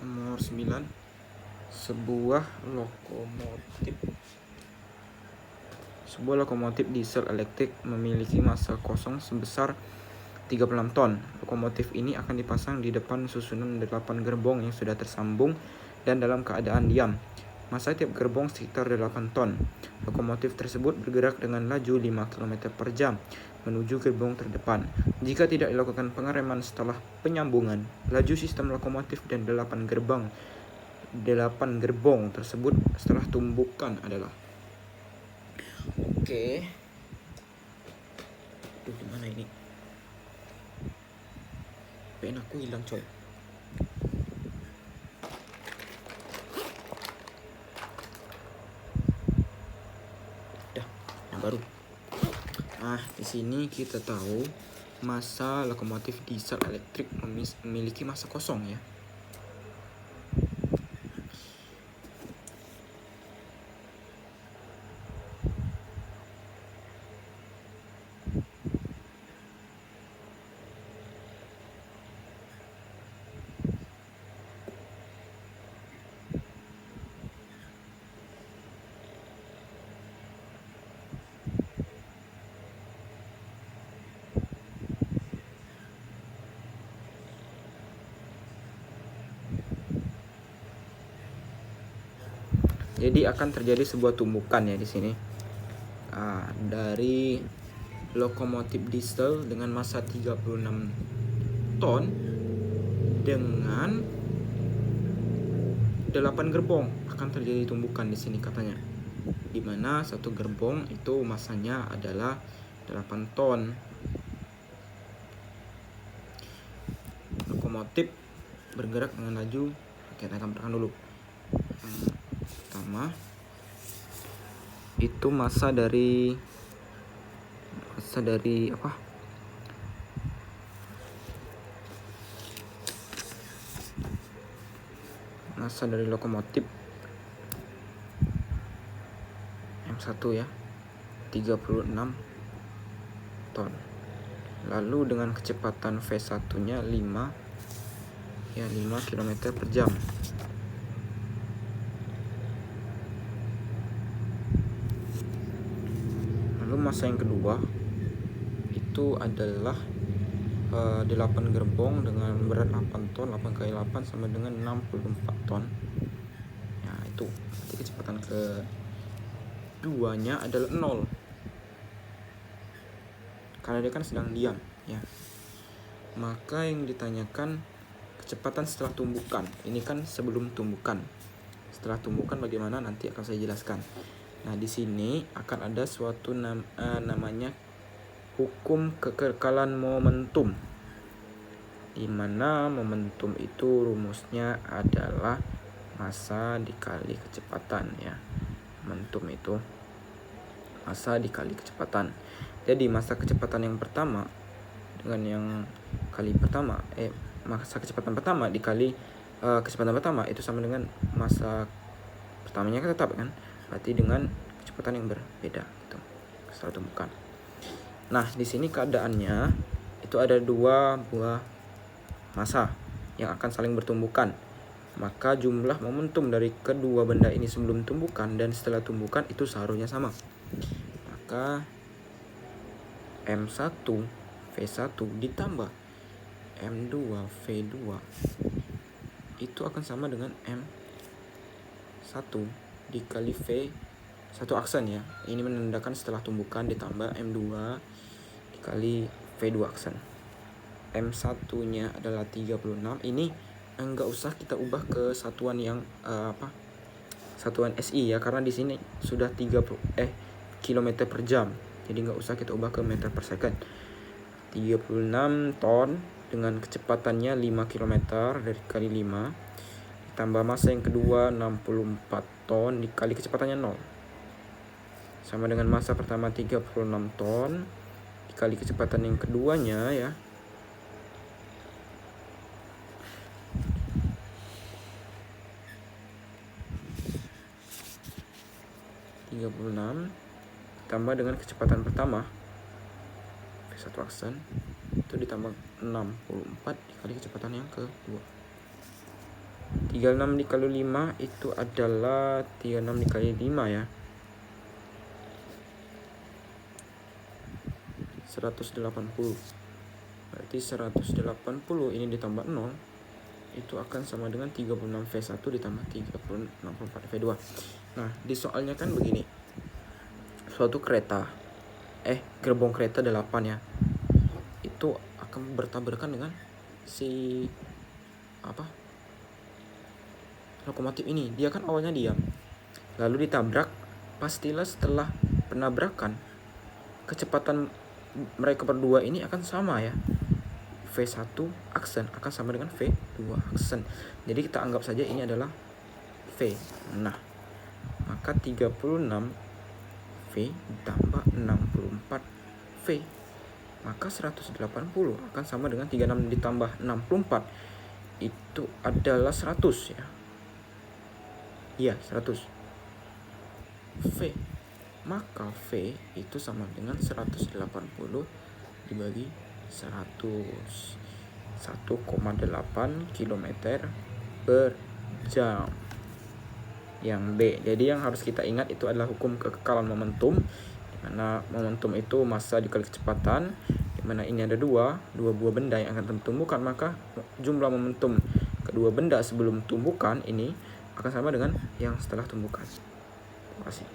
Nomor 9, sebuah lokomotif diesel elektrik memiliki massa kosong sebesar 36 ton. Lokomotif ini akan dipasang di depan susunan 8 gerbong yang sudah tersambung dan dalam keadaan diam. Massa tiap gerbong sekitar 8 ton. Lokomotif tersebut bergerak dengan laju 5 km per jam menuju gerbong terdepan. Jika tidak dilakukan pengereman setelah penyambungan, laju sistem lokomotif dan 8 gerbong tersebut setelah tumbukan adalah. Oke. Aduh, di mana ini? Pen aku hilang, coy. Dah, yang baru. Di sini kita tahu massa lokomotif diesel elektrik memiliki massa kosong ya. Jadi akan terjadi sebuah tumbukan ya di sini. Dari lokomotif diesel dengan massa 36 ton dengan 8 gerbong akan terjadi tumbukan di sini katanya. Di mana satu gerbong itu massanya adalah 8 ton. Lokomotif bergerak dengan laju. Kita akan perhatikan dulu. Pertama itu massa dari apa? Massa dari lokomotif M1 ya, 36 ton. Lalu dengan kecepatan V1-nya 5 km per jam. Lalu massa yang kedua itu adalah 8 gerbong dengan berat 8 ton, 8 kali 8 sama dengan 64 ton. Ya, itu berarti kecepatan keduanya adalah 0. Karena dia kan sedang diam ya. Maka yang ditanyakan kecepatan setelah tumbukan. Ini kan sebelum tumbukan. Setelah tumbukan bagaimana nanti akan saya jelaskan. Nah, di sini akan ada suatu namanya hukum kekekalan momentum, di mana momentum itu rumusnya adalah massa dikali kecepatan ya. Momentum itu massa dikali kecepatan. Jadi massa kecepatan yang pertama dengan yang kali pertama massa kecepatan pertama dikali kecepatan pertama itu sama dengan massa pertamanya kan tetap kan, berarti dengan kecepatan yang berbeda gitu setelah tumbukan. Nah, di sini keadaannya itu ada 2 buah massa yang akan saling bertumbukan. Maka jumlah momentum dari kedua benda ini sebelum tumbukan dan setelah tumbukan itu seharusnya sama. Maka M1 V1 ditambah M2 V2 itu akan sama dengan M1 dikali V satu aksen ya. Ini menandakan setelah tumbukan ditambah M2 dikali V2 aksen. M1-nya adalah 36. Ini enggak usah kita ubah ke satuan yang satuan SI ya, karena di sini sudah 30 km per jam. Jadi enggak usah kita ubah ke meter per second. 36 ton dengan kecepatannya 5 km dari kali 5 ditambah massa yang kedua 64 ton dikali kecepatannya 0 sama dengan massa pertama 36 ton dikali kecepatan yang keduanya ya, ditambah dengan kecepatan pertama V1 aksen itu ditambah 64 dikali kecepatan yang kedua 36 dikali 5 itu adalah 36 dikali 5 ya. 180. Berarti 180 ini ditambah 0 itu akan sama dengan 36V1 ditambah 64V2. Nah, di soalnya kan begini. Suatu kereta gerbong kereta 8 ya. Itu akan bertabrakan dengan si lokomotif ini. Dia kan awalnya diam, lalu ditabrak. Pastilah setelah penabrakan kecepatan mereka berdua ini akan sama ya. V1 aksen akan sama dengan V2 aksen. Jadi kita anggap saja ini adalah V. Nah, maka 36V ditambah 64V, maka 180 akan sama dengan 36 ditambah 64 itu adalah 100 ya. Iya, 100 V. Maka V itu sama dengan 180 dibagi 100, 1,8 km per jam. Yang B. Jadi yang harus kita ingat itu adalah hukum kekekalan momentum, di mana momentum itu massa dikali kecepatan, di mana ini ada dua buah benda yang akan tumbukan, maka jumlah momentum kedua benda sebelum tumbukan ini akan sama dengan yang setelah tumbukan. Terima kasih.